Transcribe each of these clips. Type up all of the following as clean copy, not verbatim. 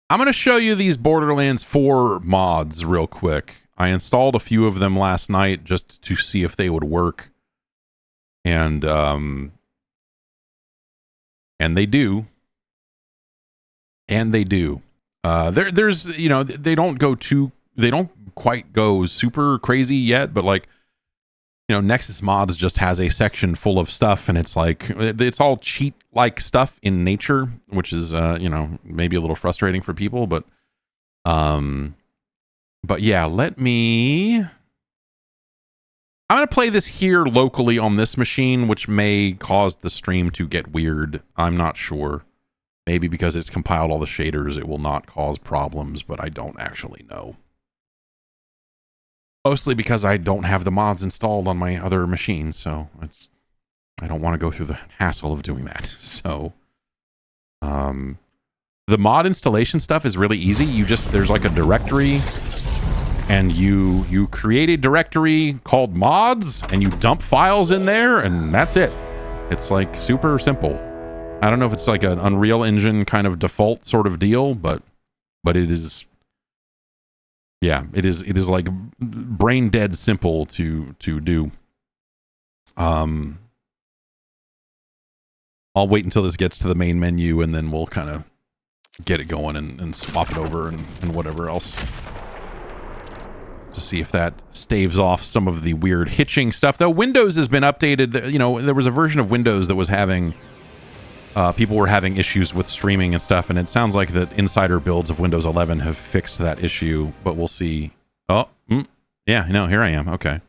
I'm going to show you these Borderlands 4 mods real quick. I installed a few of them last night just to see if they would work. And they do. And they do. There's, you know, they don't quite go super crazy yet, but like, you know, Nexus Mods just has a section full of stuff, and it's like, it's all cheat-like stuff in nature, which is, you know, maybe a little frustrating for people, but yeah, I'm going to play this here locally on this machine, which may cause the stream to get weird. I'm not sure. Maybe because it's compiled all the shaders, it will not cause problems, but I don't actually know. Mostly because I don't have the mods installed on my other machine, so I don't want to go through the hassle of doing that. So, the mod installation stuff is really easy. There's like a directory, and you create a directory called mods, and you dump files in there, and that's it. It's like super simple. I don't know if it's like an Unreal Engine kind of default sort of deal, but it is. Yeah, it is like brain dead simple to do. I'll wait until this gets to the main menu, and then we'll kind of get it going and swap it over and whatever else to see if that staves off some of the weird hitching stuff. Though Windows has been updated, you know, there was a version of Windows that was having people were having issues with streaming and stuff, and it sounds like that insider builds of Windows 11 have fixed that issue, but we'll see. Oh, yeah, no, here I am. Okay.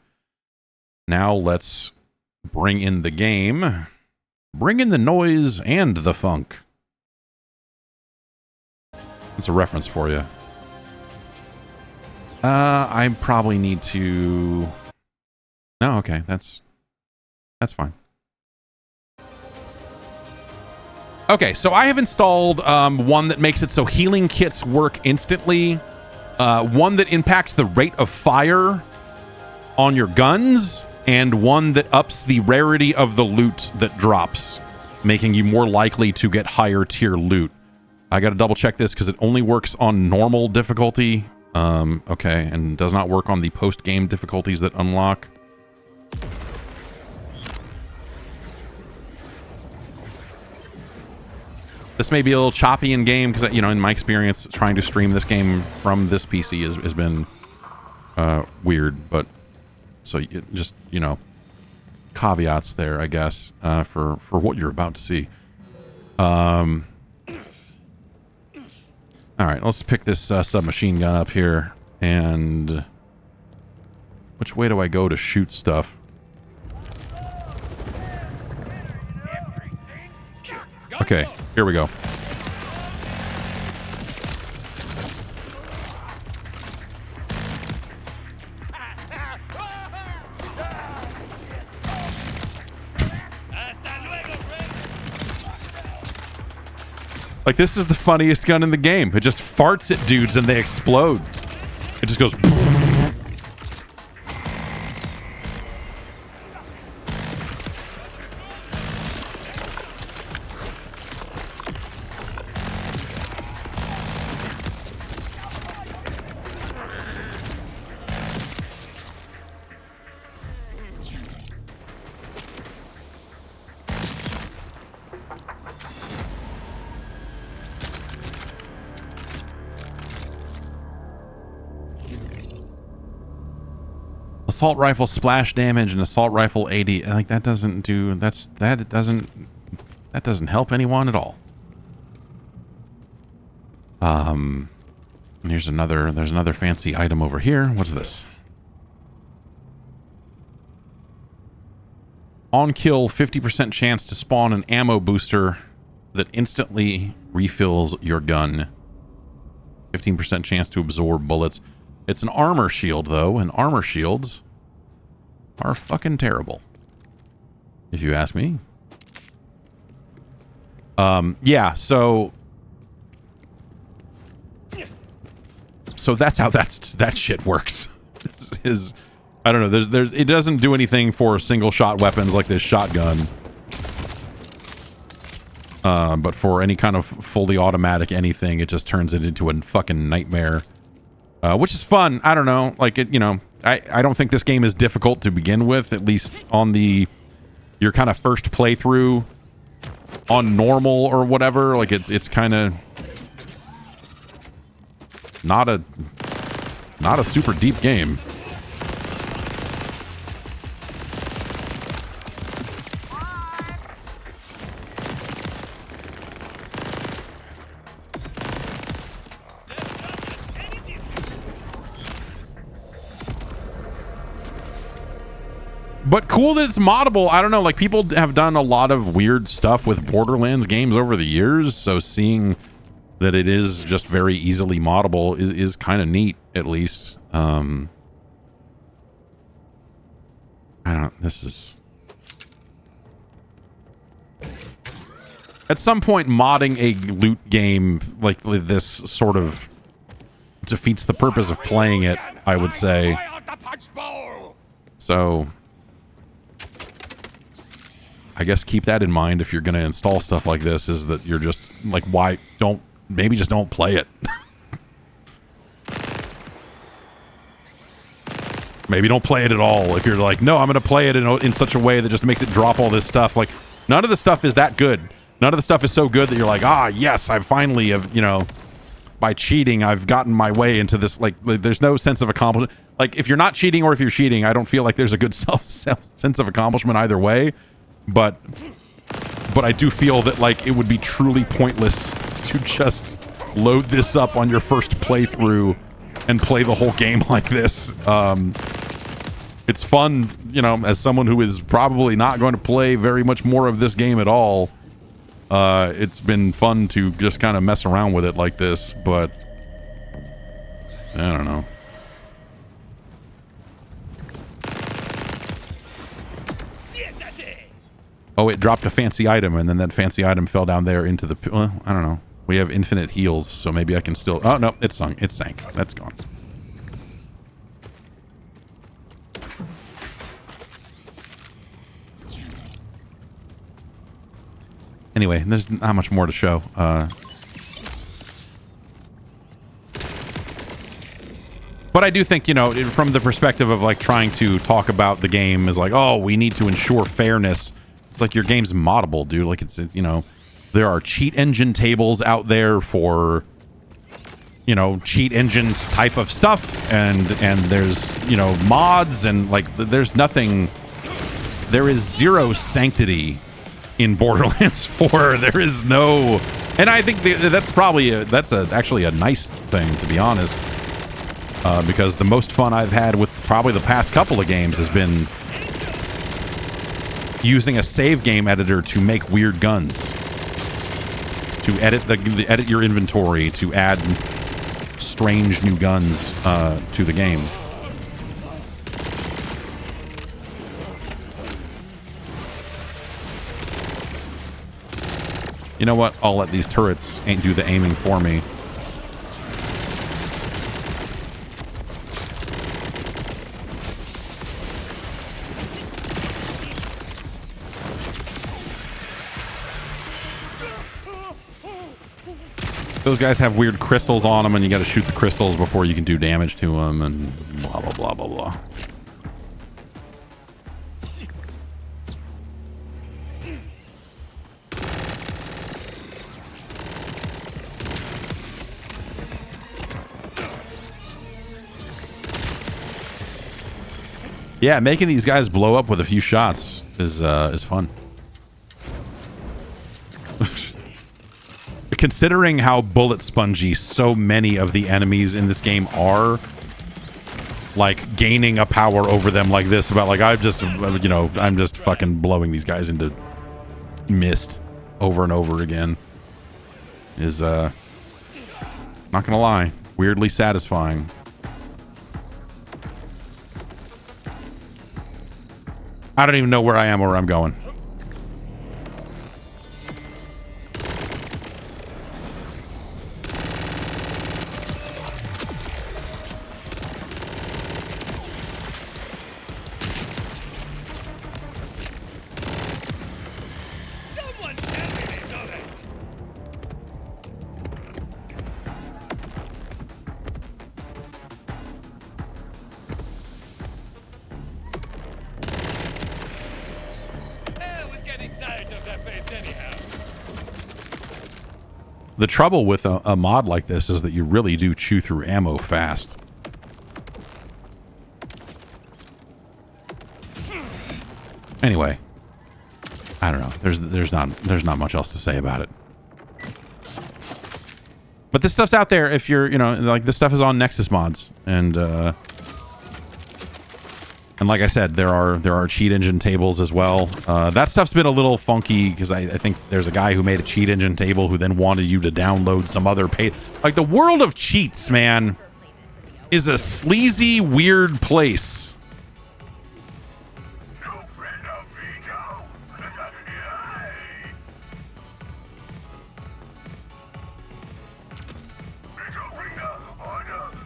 Now let's bring in the game. Bring in the noise and the funk. That's a reference for you. I probably need to... No, okay, that's fine. Okay, so I have installed one that makes it so healing kits work instantly, one that impacts the rate of fire on your guns, and one that ups the rarity of the loot that drops, making you more likely to get higher tier loot. I gotta double check this because it only works on normal difficulty. Okay, and does not work on the post-game difficulties that unlock. This may be a little choppy in game because, you know, in my experience, trying to stream this game from this PC has been weird. But so just, you know, caveats there, I guess, for what you're about to see. All right, let's pick this submachine gun up here. And which way do I go to shoot stuff? Okay, here we go. Like, this is the funniest gun in the game. It just farts at dudes and they explode. It just goes... Assault rifle splash damage and assault rifle AD, like that doesn't do, that doesn't help anyone at all. And there's another fancy item over here. What's this? On kill, 50% chance to spawn an ammo booster that instantly refills your gun. 15% chance to absorb bullets. It's an armor shield, though, and armor shields are fucking terrible, if you ask me. Yeah, so that's how that shit works. Is I don't know. There's it doesn't do anything for single shot weapons like this shotgun. But for any kind of fully automatic anything, it just turns it into a fucking nightmare. Which is fun. I don't know. Like, it, you know, I don't think this game is difficult to begin with, at least on your kind of first playthrough on normal or whatever. Like, it's kind of not a super deep game. But cool that it's moddable. I don't know, like, people have done a lot of weird stuff with Borderlands games over the years, so seeing that it is just very easily moddable is kind of neat, at least. I don't, this is... At some point, modding a loot game like this sort of defeats the purpose of playing it, I would say. So... I guess keep that in mind if you're going to install stuff like this, is that you're just like, why don't, maybe just don't play it. Maybe don't play it at all. If you're like, no, I'm going to play it in such a way that just makes it drop all this stuff. Like, none of the stuff is that good. None of the stuff is so good that you're like, ah, yes, I finally have, you know, by cheating, I've gotten my way into this. Like there's no sense of accomplishment. Like, if you're not cheating or if you're cheating, I don't feel like there's a good sense of accomplishment either way. But I do feel that, like, it would be truly pointless to just load this up on your first playthrough and play the whole game like this. It's fun, you know, as someone who is probably not going to play very much more of this game at all. It's been fun to just kind of mess around with it like this, but I don't know. Oh, it dropped a fancy item, and then that fancy item fell down there into the... Well, I don't know. We have infinite heals, so maybe I can still... Oh, no, it sunk. It sank. That's gone. Anyway, there's not much more to show. But I do think, you know, from the perspective of, like, trying to talk about the game is like, oh, we need to ensure fairness. It's like your game's moddable, dude. Like, it's, you know, there are cheat engine tables out there for, you know, cheat engines type of stuff, and there's, you know, mods, and like there's nothing, there is zero sanctity in Borderlands 4. There is no, and I think that's probably actually a nice thing, to be honest, because the most fun I've had with probably the past couple of games has been using a save game editor to make weird guns, to edit your inventory, to add strange new guns to the game. You know what? I'll let these turrets do the aiming for me. Those guys have weird crystals on them, and you got to shoot the crystals before you can do damage to them, and blah, blah, blah, blah, blah. Yeah, making these guys blow up with a few shots is fun. Considering how bullet spongy so many of the enemies in this game are, like, gaining a power over them like this, about like, I'm just, you know, I'm just fucking blowing these guys into mist over and over again, is not gonna lie, weirdly satisfying. I don't even know where I am or where I'm going. Someone tell me this already. The trouble with a mod like this is that you really do chew through ammo fast. Anyway, I don't know. There's not much else to say about it. But this stuff's out there if you're, you know, like this stuff is on Nexus Mods, and like I said, there are cheat engine tables as well. That stuff's been a little funky because I think there's a guy who made a cheat engine table who then wanted you to download some other page. Like, the world of cheats, man, is a sleazy, weird place. No friend of Vito. Vito, bring the order.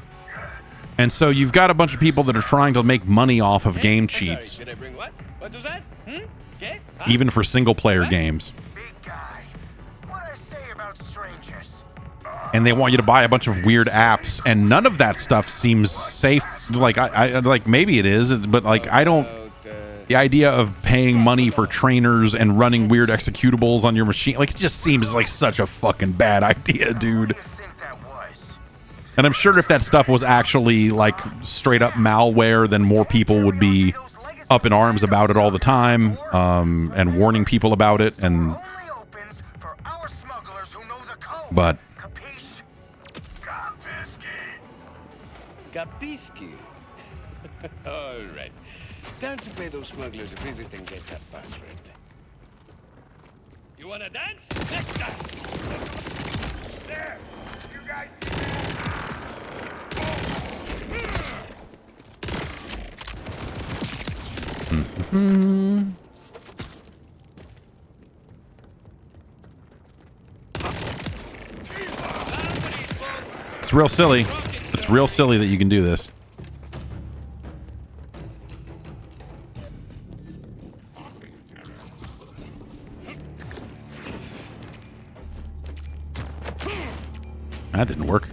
And so you've got a bunch of people that are trying to make money off of game cheats. Did I bring what? What was that? Okay. Even for single-player games. Big guy. What I say about strangers? And they want you to buy a bunch of weird apps, and none of that stuff seems safe. Like, I like, maybe it is, but like, I don't. The idea of paying money for trainers and running weird executables on your machine, like, it just seems like such a fucking bad idea, dude. What do you think that was? And I'm sure if that stuff was actually like straight up malware, then more people would be up in arms about it all the time, and warning people about it. And Only opens for our smugglers who know the code. but Capiche? Capisky. Kapiski. All right. Time to pay those smugglers a visit and get that password. You wanna dance? Let's dance. There. You guys. it's real silly. It's real silly that you can do this. That didn't work.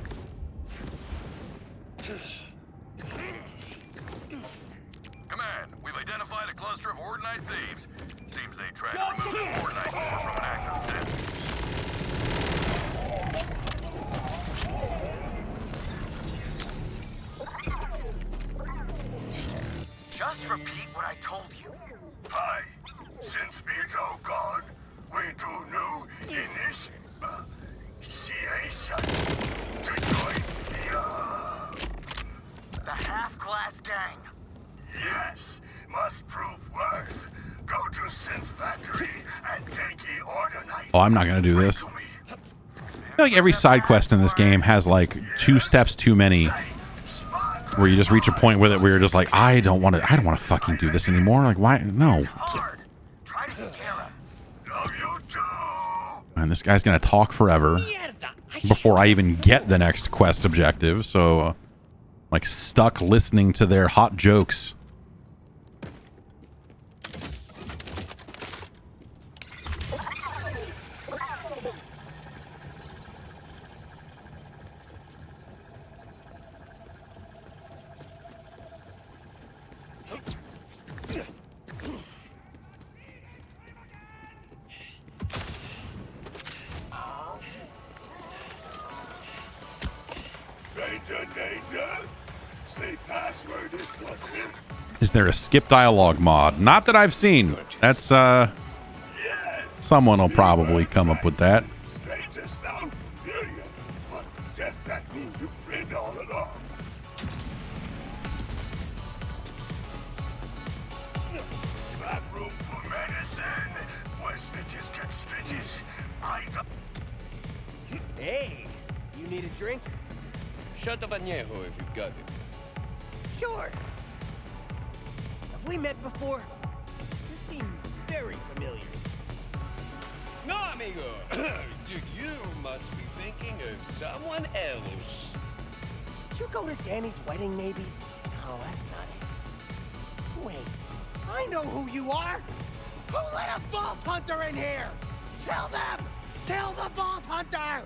Command, we've identified a cluster of Ordinite thieves. Seems they tried to remove an Ordinite ore from an active set. Just repeat what I told you. Hi. Since Vito gone, we do new initiation to join the half-class gang. Yes, must prove worth. Go to Synth Factory and take the Ordinite. Oh, I'm not gonna do this. I feel like every side quest in this game has like 2 steps too many, where you just reach a point with it where you're just like, I don't want to fucking do this anymore. Like, why? No. Hard. Try to scare him. Love you too. And this guy's gonna talk forever before I even get the next quest objective. So, like, stuck listening to their hot jokes. Is there a skip dialogue mod? Not that I've seen. That's, someone will probably come up with that. Strangers sound familiar, but does that mean you friend all along? Back room for medicine. Where snitches catch stitches. I don't. Hey, you need a drink? Shut up, Añejo, if you've got it. Sure. Have we met before? You seem very familiar. No, amigo. You must be thinking of someone else. Did you go to Danny's wedding, maybe? No, that's not it. Wait, I know who you are. Who let a Vault Hunter in here? Kill them! Kill the Vault Hunter!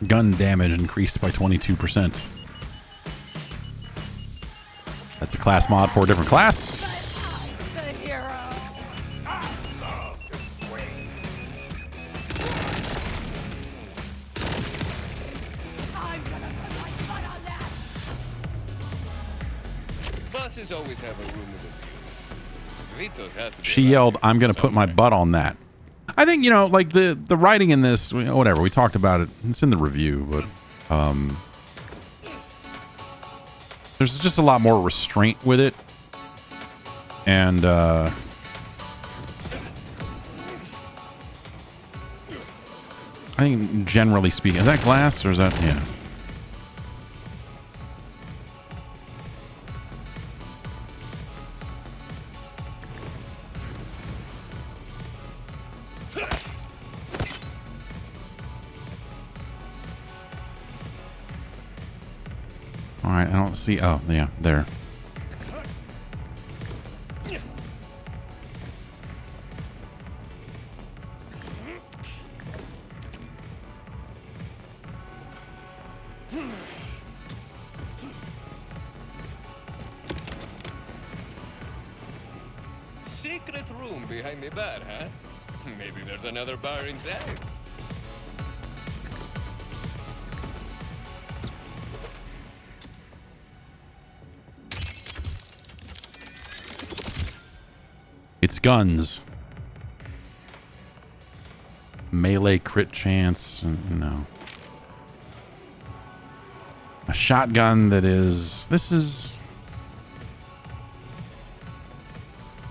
gun damage increased by 22%. That's a class mod for a different class. The hero. I'm gonna put my foot on that. Bosses always have a room with a view. Vito's has to be She around yelled, here "I'm going to put my somewhere. butt on that." I think, you know, like the writing in this, whatever, we talked about it. It's in the review, but there's just a lot more restraint with it. And I think generally speaking, is that glass or is that, yeah. All right, I don't see. Oh, yeah, there. Secret room behind the bar, huh? Maybe there's another bar inside. It's guns. Melee crit chance. No. A shotgun that is... This is...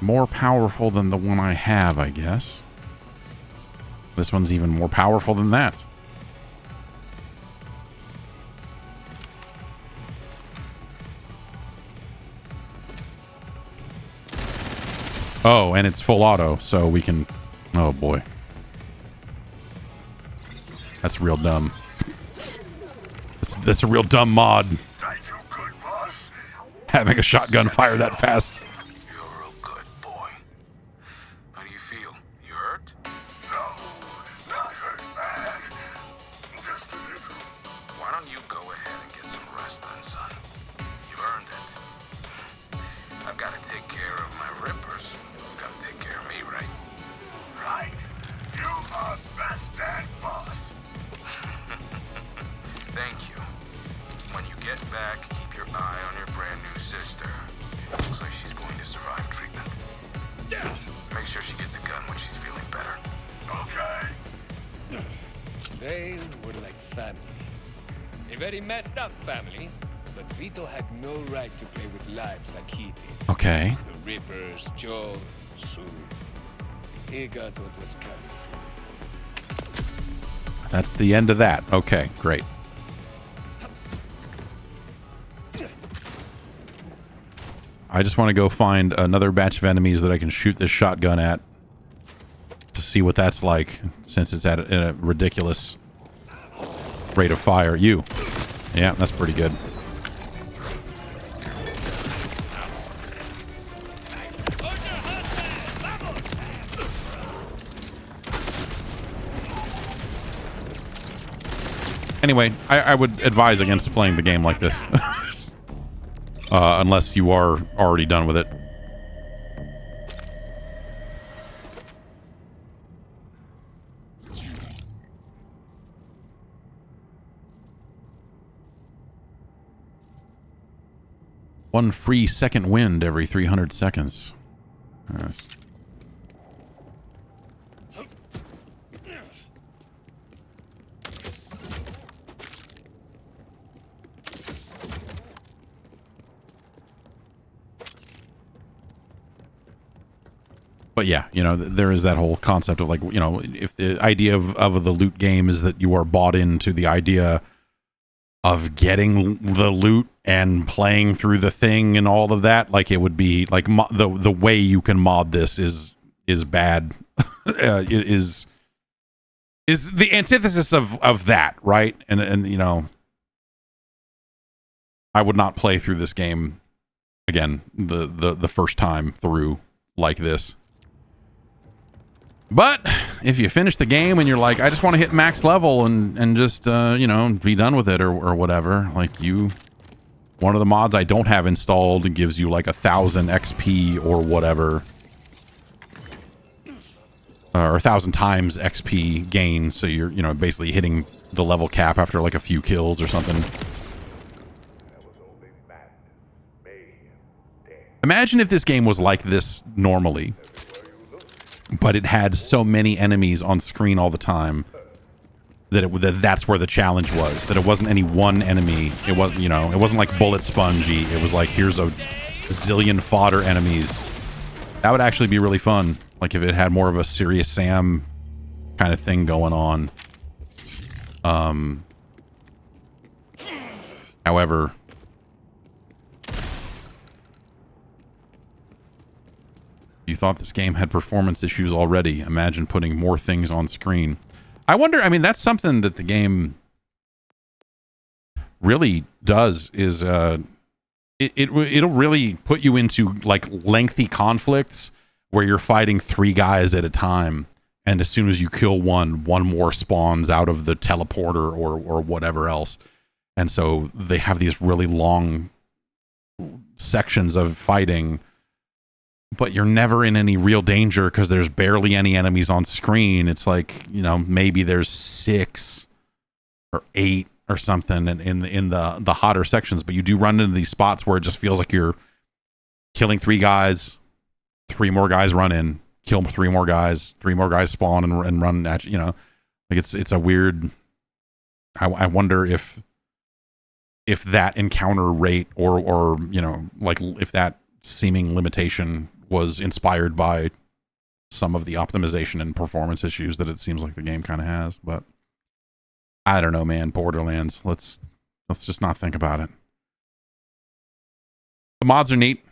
more powerful than the one I have, I guess. This one's even more powerful than that. Oh, and it's full auto, so we can... Oh, boy. That's real dumb. That's a real dumb mod. That you good, boss? Having a shotgun fire that fast. You're a good boy. How do you feel? You hurt? No, not hurt bad. Just a little. Why don't you go ahead and get some rest then, son? You've earned it. I've got to take care of my rippers. You've got to take care of me, right? Right. You are best dad, boss. Thank you. When you get back, keep your eye on your brand new sister. It looks like she's going to survive treatment. Make sure she gets a gun when she's feeling better. Okay. They were like family. A very messed up family, but Vito had no right to play with lives like he did. Okay. The Rippers, Joe, Sue. He got what was coming. That's the end of that. Okay, great. I just want to go find another batch of enemies that I can shoot this shotgun at to see what that's like, since it's at a ridiculous rate of fire. You. Yeah, that's pretty good. Anyway, I would advise against playing the game like this. Unless you are already done with it. One free second wind every 300 seconds. Nice. But yeah, you know, there is that whole concept of, like, you know, if the idea of the loot game is that you are bought into the idea of getting the loot and playing through the thing and all of that, like, it would be like the way you can mod this is bad. is the antithesis of that, right? And you know, I would not play through this game again the first time through like this. But if you finish the game and you're like, I just want to hit max level and just, you know, be done with it or whatever, like one of the mods I don't have installed gives you like 1,000 XP or whatever. Or 1,000 times XP gain. So you're, you know, basically hitting the level cap after like a few kills or something. Imagine if this game was like this normally, but it had so many enemies on screen all the time that that's where the challenge was. That it wasn't any one enemy. It wasn't, you know, it wasn't like bullet spongy. It was like, here's a zillion fodder enemies. That would actually be really fun. Like if it had more of a Serious Sam kind of thing going on. However, you thought this game had performance issues already. Imagine putting more things on screen. I wonder, I mean, that's something that the game really does is it'll really put you into like lengthy conflicts where you're fighting 3 guys at a time, and as soon as you kill one more spawns out of the teleporter or whatever else. And so they have these really long sections of fighting, but you're never in any real danger because there's barely any enemies on screen. It's like, you know, maybe there's 6 or 8 or something in the hotter sections, but you do run into these spots where it just feels like you're killing 3 guys, 3 more guys run in, kill 3 more guys, 3 more guys spawn and run at you, you know. Like it's a weird. I wonder if that encounter rate or you know, like if that seeming limitation was inspired by some of the optimization and performance issues that it seems like the game kind of has. But I don't know, man. Borderlands. Let's just not think about it. The mods are neat.